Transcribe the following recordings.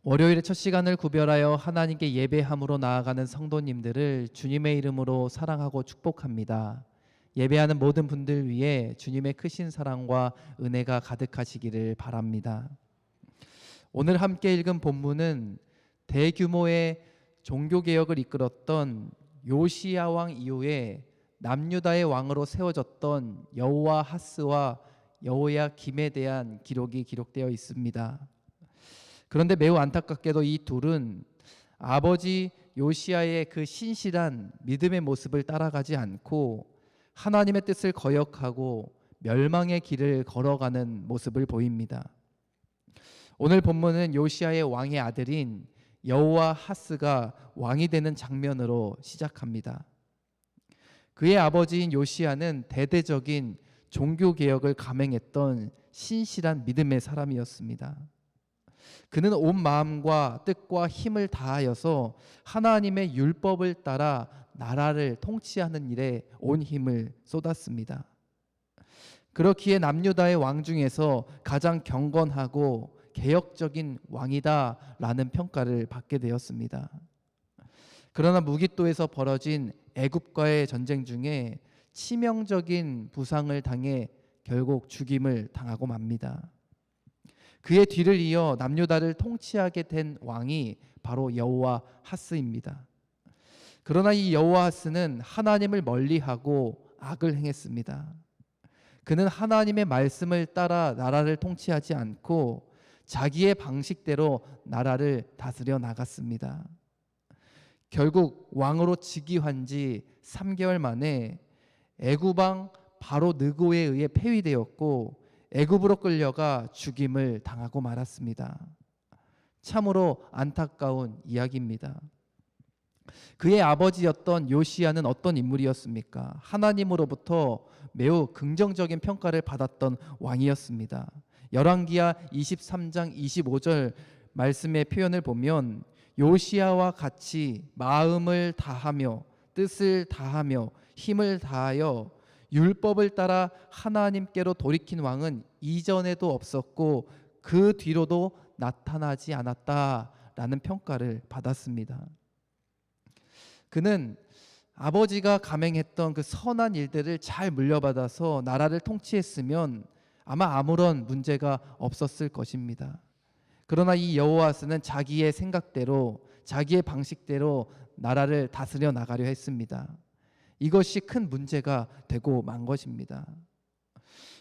월요일의 첫 시간을 구별하여 하나님께 예배함으로 나아가는 성도님들을 주님의 이름으로 사랑하고 축복합니다. 예배하는 모든 분들 위해 주님의 크신 사랑과 은혜가 가득하시기를 바랍니다. 오늘 함께 읽은 본문은 대규모의 종교개혁을 이끌었던 요시야 왕 이후에 남유다의 왕으로 세워졌던 여호와하스와 여호야김에 대한 기록이 기록되어 있습니다. 그런데 매우 안타깝게도 이 둘은 아버지 요시야의 그 신실한 믿음의 모습을 따라가지 않고 하나님의 뜻을 거역하고 멸망의 길을 걸어가는 모습을 보입니다. 오늘 본문은 요시야의 왕의 아들인 여호와하스가 왕이 되는 장면으로 시작합니다. 그의 아버지인 요시야는 대대적인 종교개혁을 감행했던 신실한 믿음의 사람이었습니다. 그는 온 마음과 뜻과 힘을 다하여서 하나님의 율법을 따라 나라를 통치하는 일에 온 힘을 쏟았습니다. 그렇기에 남유다의 왕 중에서 가장 경건하고 개혁적인 왕이다라는 평가를 받게 되었습니다. 그러나 무깃도에서 벌어진 애굽과의 전쟁 중에 치명적인 부상을 당해 결국 죽임을 당하고 맙니다. 그의 뒤를 이어 남유다를 통치하게 된 왕이 바로 여호와하스입니다. 그러나 이 여호와하스는 하나님을 멀리하고 악을 행했습니다. 그는 하나님의 말씀을 따라 나라를 통치하지 않고 자기의 방식대로 나라를 다스려 나갔습니다. 결국 왕으로 즉위한 지 3개월 만에 애굽왕 바로 느고에 의해 폐위되었고 애굽으로 끌려가 죽임을 당하고 말았습니다. 참으로 안타까운 이야기입니다. 그의 아버지였던 요시야는 어떤 인물이었습니까? 하나님으로부터 매우 긍정적인 평가를 받았던 왕이었습니다. 열왕기하 23장 25절 말씀의 표현을 보면 요시야와 같이 마음을 다하며 뜻을 다하며 힘을 다하여 율법을 따라 하나님께로 돌이킨 왕은 이전에도 없었고 그 뒤로도 나타나지 않았다라는 평가를 받았습니다. 그는 아버지가 감행했던 그 선한 일들을 잘 물려받아서 나라를 통치했으면 아마 아무런 문제가 없었을 것입니다. 그러나 이 여호와스는 자기의 생각대로 자기의 방식대로 나라를 다스려 나가려 했습니다. 이것이 큰 문제가 되고 만 것입니다.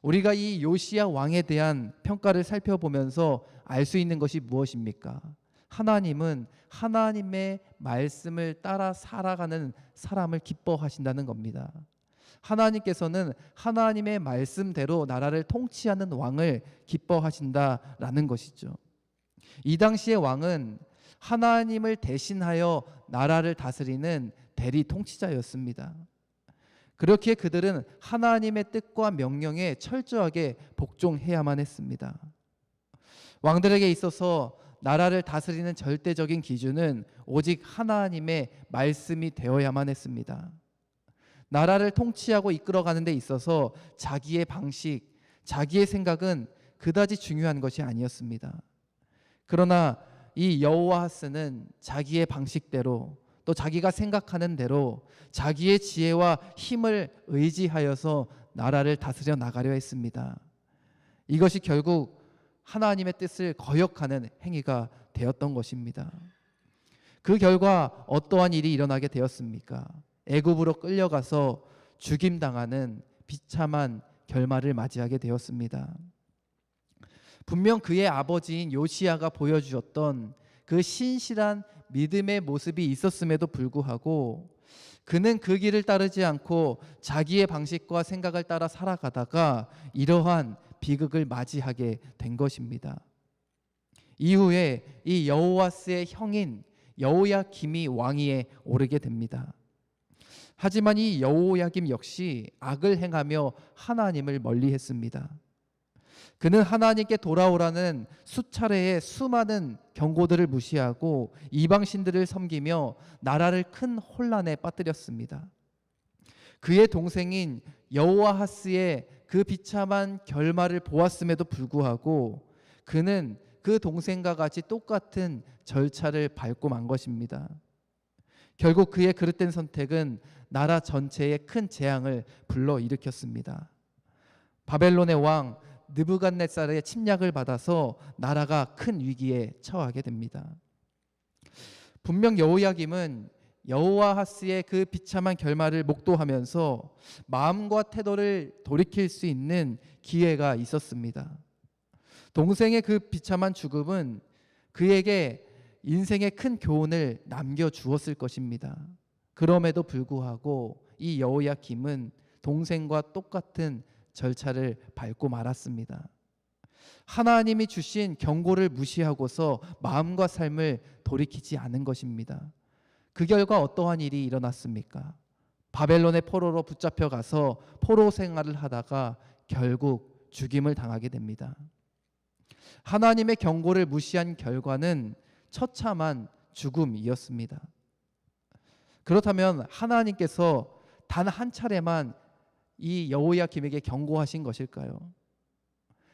우리가 이 요시야 왕에 대한 평가를 살펴보면서 알 수 있는 것이 무엇입니까? 하나님은 하나님의 말씀을 따라 살아가는 사람을 기뻐하신다는 겁니다. 하나님께서는 하나님의 말씀대로 나라를 통치하는 왕을 기뻐하신다라는 것이죠. 이 당시의 왕은 하나님을 대신하여 나라를 다스리는 대리 통치자였습니다. 그렇기에 그들은 하나님의 뜻과 명령에 철저하게 복종해야만 했습니다. 왕들에게 있어서 나라를 다스리는 절대적인 기준은 오직 하나님의 말씀이 되어야만 했습니다. 나라를 통치하고 이끌어가는 데 있어서 자기의 방식, 자기의 생각은 그다지 중요한 것이 아니었습니다. 그러나 이 여호와하스는 자기의 방식대로 또 자기가 생각하는 대로 자기의 지혜와 힘을 의지하여서 나라를 다스려 나가려 했습니다. 이것이 결국 하나님의 뜻을 거역하는 행위가 되었던 것입니다. 그 결과 어떠한 일이 일어나게 되었습니까? 애굽으로 끌려가서 죽임당하는 비참한 결말을 맞이하게 되었습니다. 분명 그의 아버지인 요시야가 보여주었던 그 신실한 믿음의 모습이 있었음에도 불구하고 그는 그 길을 따르지 않고 자기의 방식과 생각을 따라 살아가다가 이러한 비극을 맞이하게 된 것입니다. 이후에 이 여호와스의 형인 여호야김이 왕위에 오르게 됩니다. 하지만 이 여호야김 역시 악을 행하며 하나님을 멀리했습니다. 그는 하나님께 돌아오라는 수차례의 수많은 경고들을 무시하고 이방신들을 섬기며 나라를 큰 혼란에 빠뜨렸습니다. 그의 동생인 여호아하스의 그 비참한 결말을 보았음에도 불구하고 그는 그 동생과 같이 똑같은 절차를 밟고 만 것입니다. 결국 그의 그릇된 선택은 나라 전체에 큰 재앙을 불러일으켰습니다. 바벨론의 왕 느부갓네살의 침략을 받아서 나라가 큰 위기에 처하게 됩니다. 분명 여호야김은 여호아하스의 그 비참한 결말을 목도하면서 마음과 태도를 돌이킬 수 있는 기회가 있었습니다. 동생의 그 비참한 죽음은 그에게 인생의 큰 교훈을 남겨주었을 것입니다. 그럼에도 불구하고 이 여호야김은 동생과 똑같은 절차를 밟고 말았습니다. 하나님이 주신 경고를 무시하고서 마음과 삶을 돌이키지 않은 것입니다. 그 결과 어떠한 일이 일어났습니까? 바벨론의 포로로 붙잡혀 가서 포로 생활을 하다가 결국 죽임을 당하게 됩니다. 하나님의 경고를 무시한 결과는 처참한 죽음이었습니다. 그렇다면 하나님께서 단 한 차례만 이 여호야김에게 경고하신 것일까요?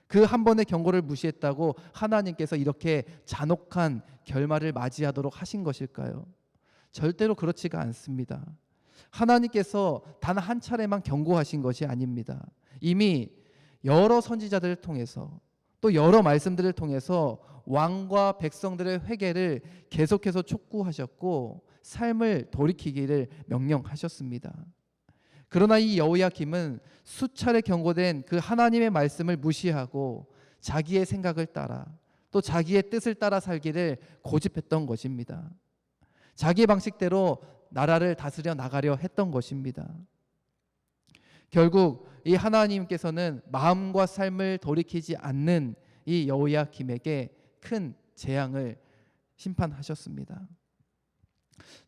그 한 번의 경고를 무시했다고 하나님께서 이렇게 잔혹한 결말을 맞이하도록 하신 것일까요? 절대로 그렇지가 않습니다. 하나님께서 단 한 차례만 경고하신 것이 아닙니다. 이미 여러 선지자들을 통해서 또 여러 말씀들을 통해서 왕과 백성들의 회개를 계속해서 촉구하셨고 삶을 돌이키기를 명령하셨습니다. 그러나 이 여호야김은 수차례 경고된 그 하나님의 말씀을 무시하고 자기의 생각을 따라 또 자기의 뜻을 따라 살기를 고집했던 것입니다. 자기의 방식대로 나라를 다스려 나가려 했던 것입니다. 결국 이 하나님께서는 마음과 삶을 돌이키지 않는 이 여호야김에게 큰 재앙을 심판하셨습니다.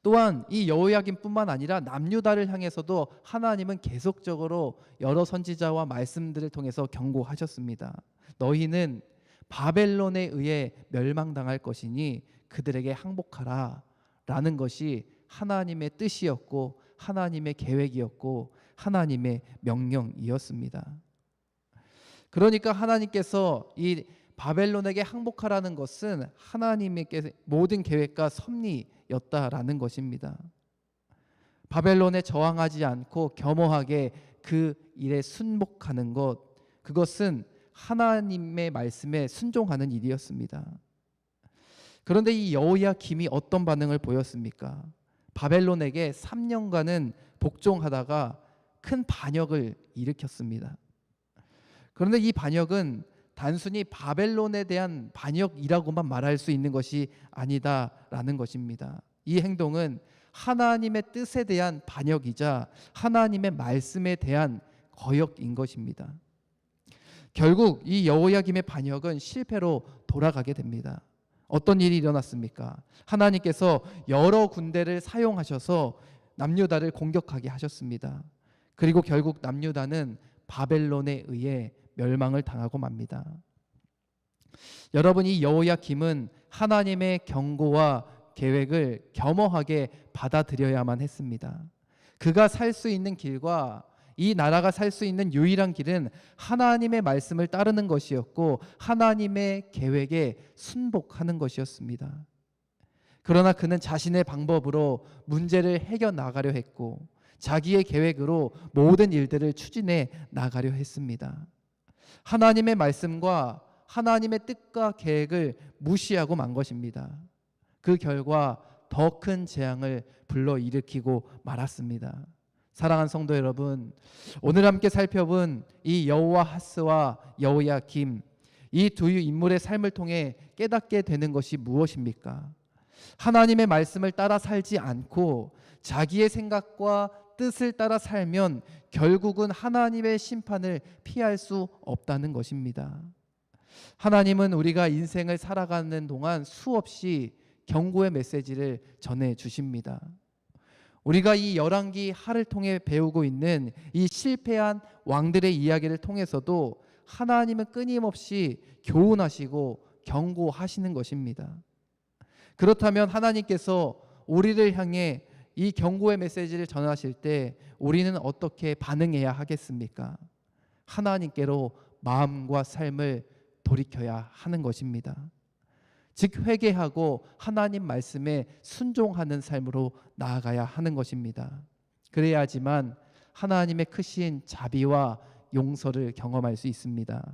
또한 이 여호야김뿐만 아니라 남유다를 향해서도 하나님은 계속적으로 여러 선지자와 말씀들을 통해서 경고하셨습니다. 너희는 바벨론에 의해 멸망당할 것이니 그들에게 항복하라 라는 것이 하나님의 뜻이었고 하나님의 계획이었고 하나님의 명령이었습니다. 그러니까 하나님께서 이 바벨론에게 항복하라는 것은 하나님의 모든 계획과 섭리였다라는 것입니다. 바벨론에 저항하지 않고 겸허하게 그 일에 순복하는 것, 그것은 하나님의 말씀에 순종하는 일이었습니다. 그런데 이 여호야김이 어떤 반응을 보였습니까? 바벨론에게 3년간은 복종하다가 큰 반역을 일으켰습니다. 그런데 이 반역은 단순히 바벨론에 대한 반역이라고만 말할 수 있는 것이 아니다라는 것입니다. 이 행동은 하나님의 뜻에 대한 반역이자 하나님의 말씀에 대한 거역인 것입니다. 결국 이 여호야김의 반역은 실패로 돌아가게 됩니다. 어떤 일이 일어났습니까? 하나님께서 여러 군대를 사용하셔서 남유다를 공격하게 하셨습니다. 그리고 결국 남유다는 바벨론에 의해 멸망을 당하고 맙니다. 여러분, 이 여호야김은 하나님의 경고와 계획을 겸허하게 받아들여야만 했습니다. 그가 살 수 있는 길과 이 나라가 살 수 있는 유일한 길은 하나님의 말씀을 따르는 것이었고 하나님의 계획에 순복하는 것이었습니다. 그러나 그는 자신의 방법으로 문제를 해결나가려 했고 자기의 계획으로 모든 일들을 추진해 나가려 했습니다. 하나님의 말씀과 하나님의 뜻과 계획을 무시하고 만 것입니다. 그 결과 더 큰 재앙을 불러일으키고 말았습니다. 사랑하는 성도 여러분, 오늘 함께 살펴본 이 여호아하스와 여호야김, 이 두 인물의 삶을 통해 깨닫게 되는 것이 무엇입니까? 하나님의 말씀을 따라 살지 않고 자기의 생각과 뜻을 따라 살면 결국은 하나님의 심판을 피할 수 없다는 것입니다. 하나님은 우리가 인생을 살아가는 동안 수없이 경고의 메시지를 전해 주십니다. 우리가 이 열왕기 하를 통해 배우고 있는 이 실패한 왕들의 이야기를 통해서도 하나님은 끊임없이 교훈하시고 경고하시는 것입니다. 그렇다면 하나님께서 우리를 향해 이 경고의 메시지를 전하실 때 우리는 어떻게 반응해야 하겠습니까? 하나님께로 마음과 삶을 돌이켜야 하는 것입니다. 즉 회개하고 하나님 말씀에 순종하는 삶으로 나아가야 하는 것입니다. 그래야지만 하나님의 크신 자비와 용서를 경험할 수 있습니다.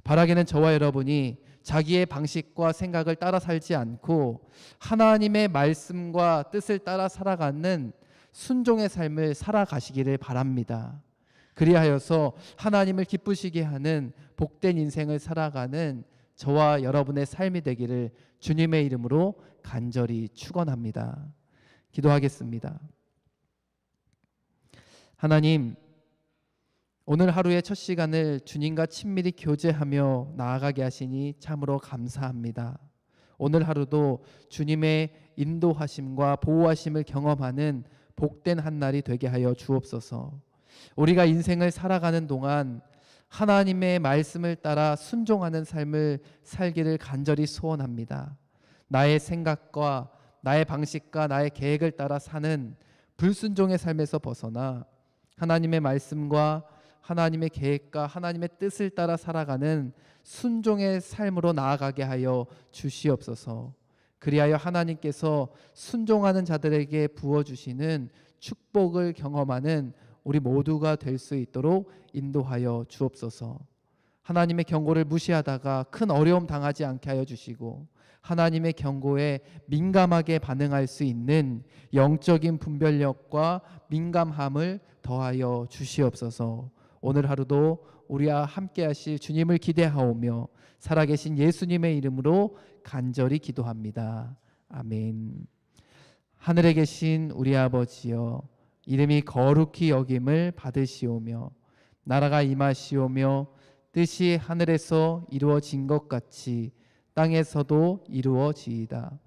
바라기는 저와 여러분이 자기의 방식과 생각을 따라 살지 않고 하나님의 말씀과 뜻을 따라 살아가는 순종의 삶을 살아가시기를 바랍니다. 그리하여서 하나님을 기쁘시게 하는 복된 인생을 살아가는 저와 여러분의 삶이 되기를 주님의 이름으로 간절히 축원합니다. 기도하겠습니다. 하나님, 오늘 하루의 첫 시간을 주님과 친밀히 교제하며 나아가게 하시니 참으로 감사합니다. 오늘 하루도 주님의 인도하심과 보호하심을 경험하는 복된 한 날이 되게 하여 주옵소서. 우리가 인생을 살아가는 동안 하나님의 말씀을 따라 순종하는 삶을 살기를 간절히 소원합니다. 나의 생각과 나의 방식과 나의 계획을 따라 사는 불순종의 삶에서 벗어나 하나님의 말씀과 하나님의 계획과 하나님의 뜻을 따라 살아가는 순종의 삶으로 나아가게 하여 주시옵소서. 그리하여 하나님께서 순종하는 자들에게 부어주시는 축복을 경험하는 우리 모두가 될 수 있도록 인도하여 주옵소서. 하나님의 경고를 무시하다가 큰 어려움 당하지 않게 하여 주시고 하나님의 경고에 민감하게 반응할 수 있는 영적인 분별력과 민감함을 더하여 주시옵소서. 오늘 하루도 우리와 함께 하실 주님을 기대하오며 살아계신 예수님의 이름으로 간절히 기도합니다. 아멘. 하늘에 계신 우리 아버지여, 이름이 거룩히 여김을 받으시오며 나라가 임하시오며 뜻이 하늘에서 이루어진 것 같이 땅에서도 이루어지이다.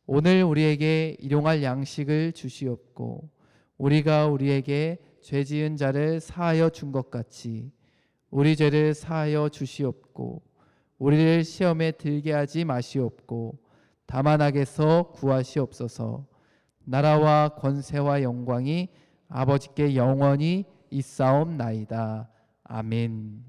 오늘 우리에게 일용할 양식을 주시옵고 우리가 우리에게 죄 지은 자를 사하여 준 것 같이 우리 죄를 사하여 주시옵고 우리를 시험에 들게 하지 마시옵고 다만 악에서 구하시옵소서. 나라와 권세와 영광이 아버지께 영원히 있사옵나이다. 아멘.